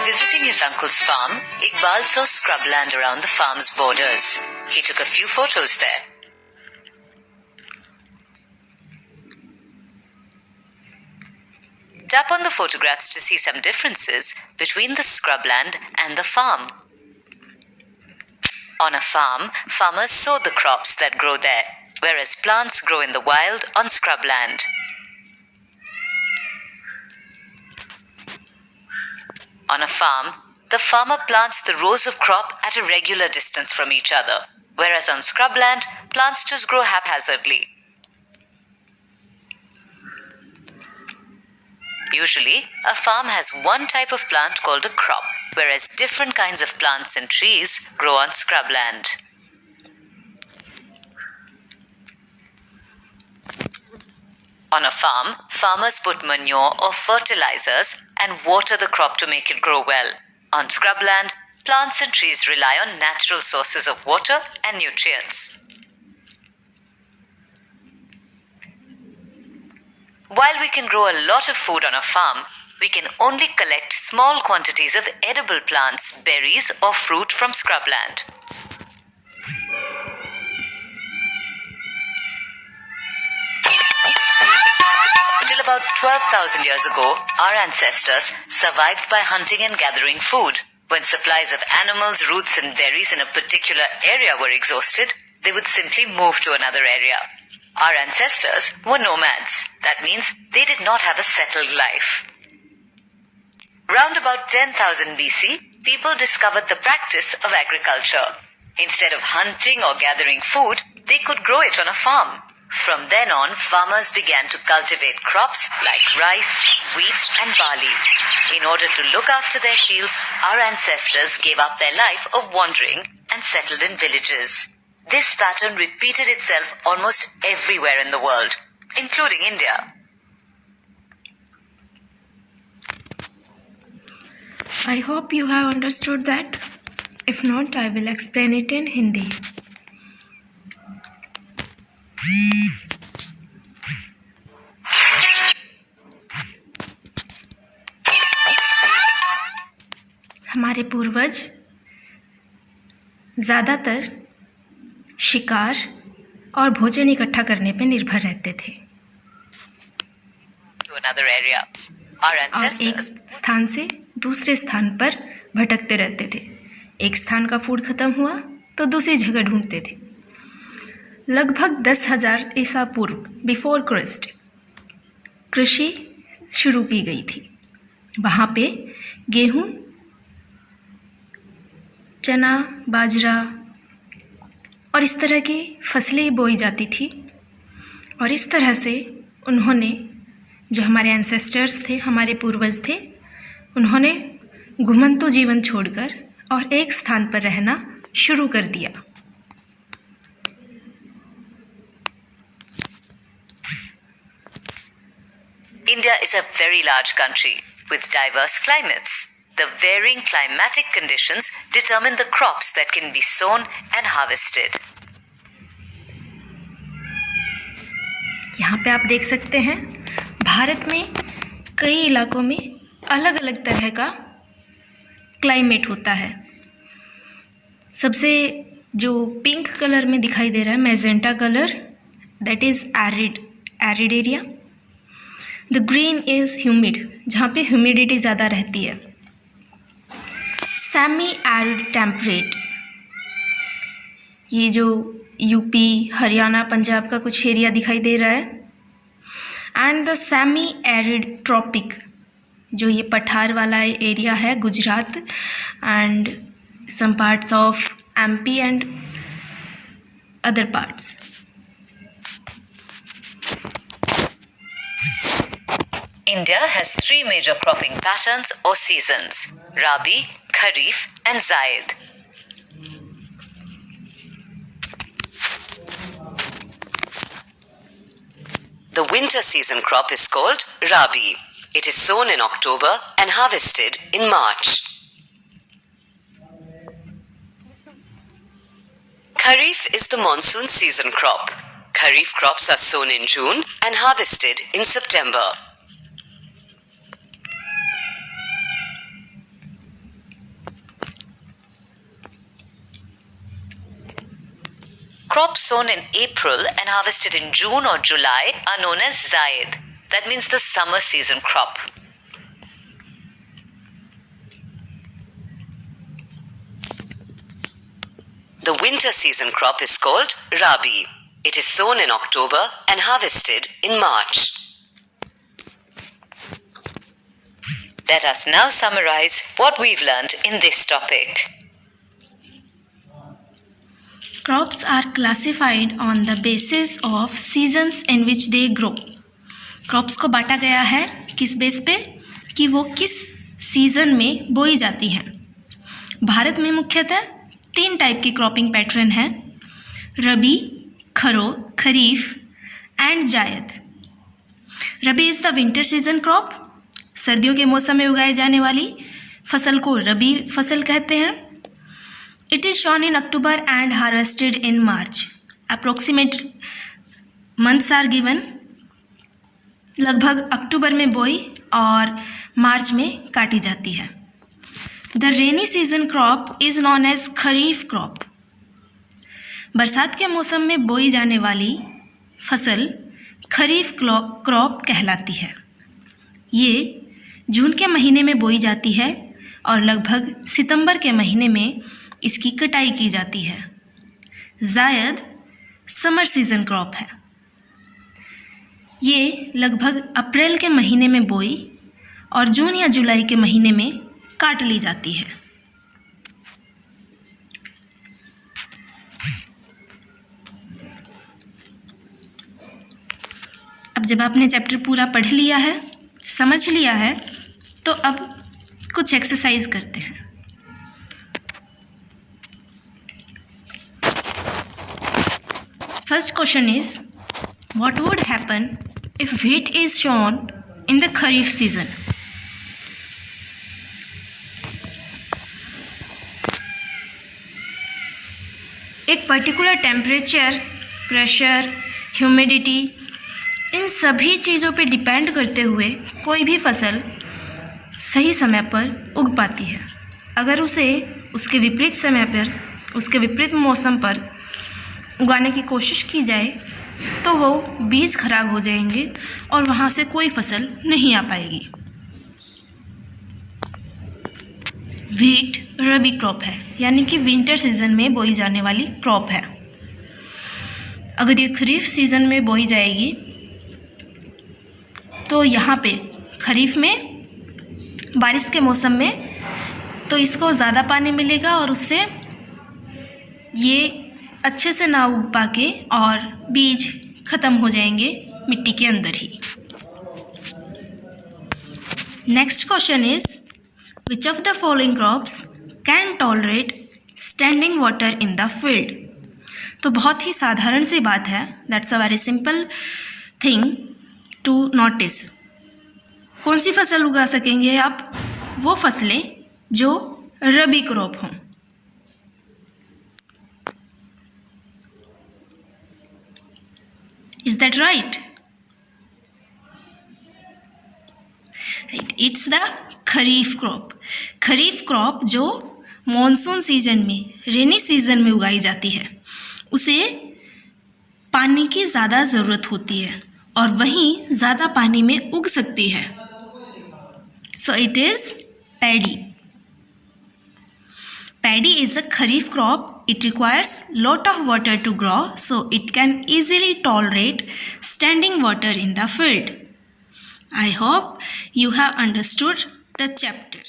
visiting his uncle's farm, Iqbal saw scrubland around the farm's borders. He took a few photos there. Tap on the photographs to see some differences between the scrubland and the farm. On a farm, farmers sow the crops that grow there, whereas plants grow in the wild on scrubland. On a farm, the farmer plants the rows of crop at a regular distance from each other, whereas on scrubland, plants just grow haphazardly. Usually, a farm has one type of plant called a crop, whereas different kinds of plants and trees grow on scrubland. On a farm, farmers put manure or fertilizers and water the crop to make it grow well. On scrubland, plants and trees rely on natural sources of water and nutrients. While we can grow a lot of food on a farm, we can only collect small quantities of edible plants, berries, or fruit from scrubland. Till about 12,000 years ago, our ancestors survived by hunting and gathering food. When supplies of animals, roots, and berries in a particular area were exhausted, they would simply move to another area. Our ancestors were nomads. That means they did not have a settled life. Round about 10,000 BC, people discovered the practice of agriculture. Instead of hunting or gathering food, they could grow it on a farm. From then on, farmers began to cultivate crops like rice, wheat, and barley. In order to look after their fields, our ancestors gave up their life of wandering and settled in villages. This pattern repeated itself almost everywhere in the world, including India. I hope you have understood that. If not, I will explain it in Hindi. हमारे पूर्वज ज़्यादातर शिकार और भोजन इकट्ठा करने पर निर्भर रहते थे और एक स्थान से दूसरे स्थान पर भटकते रहते थे। एक स्थान का फूड खत्म हुआ तो दूसरी जगह ढूंढते थे। लगभग 10,000 ईसा पूर्व बिफोर क्रिस्ट कृषि शुरू की गई थी। वहाँ पे गेहूँ, चना, बाजरा और इस तरह की फसलें बोई जाती थी और इस तरह से उन्होंने, जो हमारे एंसेस्टर्स थे, हमारे पूर्वज थे, उन्होंने घुमंतु जीवन छोड़कर और एक स्थान पर रहना शुरू कर दिया। India is a very large country with diverse climates. The varying climatic conditions determine the crops that can be sown and harvested. यहाँ पे आप देख सकते हैं, भारत में कई इलाकों में अलग अलग तरह का क्लाइमेट होता है। सबसे जो पिंक कलर में दिखाई दे रहा है, magenta colour, that is arid area. The green is humid, जहाँ पे ह्यूमिडिटी ज़्यादा रहती है। सेमी एरिड टेम्परेट, ये जो यूपी, हरियाणा, पंजाब का कुछ एरिया दिखाई दे रहा है। And the semi arid tropic, जो ये पठार वाला एरिया है, Gujarat and some parts of MP and other parts. India has 3 major cropping patterns or seasons: Rabi, Kharif, and Zaid. The winter season crop is called Rabi. It is sown in October and harvested in March. Kharif is the monsoon season crop. Kharif crops are sown in June and harvested in September. Crops sown in April and harvested in June or July are known as Zaid. That means the summer season crop. The winter season crop is called Rabi. It is sown in October and harvested in March. Let us now summarize what we've learned in this topic. Crops are classified on the basis of seasons in which they grow. Crops को बांटा गया है किस base पे कि वो किस season में बोई जाती हैं. भारत में मुख्यतः 3 टाइप की क्रॉपिंग पैटर्न है: रबी, kharif and zaid. Rabi is the winter season crop. सर्दियों के मौसम में उगाई जाने वाली फसल को रबी फसल कहते हैं. It is sown in October and harvested in March. Approximate months are given. लगभग अक्टूबर में बोई और मार्च में काटी जाती है. The rainy season crop is known as kharif crop. बरसात के मौसम में बोई जाने वाली फसल खरीफ क्रॉप कहलाती है. ये जून के महीने में बोई जाती है और लगभग सितंबर के महीने में इसकी कटाई की जाती है. जायद समर सीजन क्रॉप है. ये लगभग अप्रैल के महीने में बोई और जून या जुलाई के महीने में काट ली जाती है. अब जब आपने चैप्टर पूरा पढ़ लिया है, समझ लिया है, तो अब कुछ एक्सरसाइज करते हैं. First question is, what would happen if wheat is shown in the kharif season? एक पर्टिकुलर टेम्परेचर, प्रेशर, ह्यूमिडिटी, इन सभी चीज़ों पे डिपेंड करते हुए कोई भी फसल सही समय पर उग पाती है. अगर उसे उसके विपरीत समय पर, उसके विपरीत मौसम पर उगाने की कोशिश की जाए तो वो बीज खराब हो जाएंगे और वहाँ से कोई फसल नहीं आ पाएगी. व्हीट रबी क्रॉप है, यानी कि विंटर सीजन में बोई जाने वाली क्रॉप है. अगर ये खरीफ सीजन में बोई जाएगी तो यहाँ पे खरीफ में बारिश के मौसम में तो इसको ज़्यादा पानी मिलेगा और उससे ये अच्छे से ना उग पाके और बीज ख़त्म हो जाएंगे मिट्टी के अंदर ही. Next question is, which of the following crops can tolerate standing water in the field? तो बहुत ही साधारण सी बात है. That's a very simple thing to notice. कौन सी फसल उगा सकेंगे आप? वो फसलें जो रबी क्रॉप हों. Is that right? Right. It's the kharif crop. Kharif crop जो मॉनसून सीजन में, रेनी सीजन में उगाई जाती है, उसे पानी की ज़्यादा ज़रूरत होती है और वहीं ज़्यादा पानी में उग सकती है. So it is paddy. Paddy is a kharif crop. It requires lot of water to grow, so it can easily tolerate standing water in the field. I hope you have understood the chapter.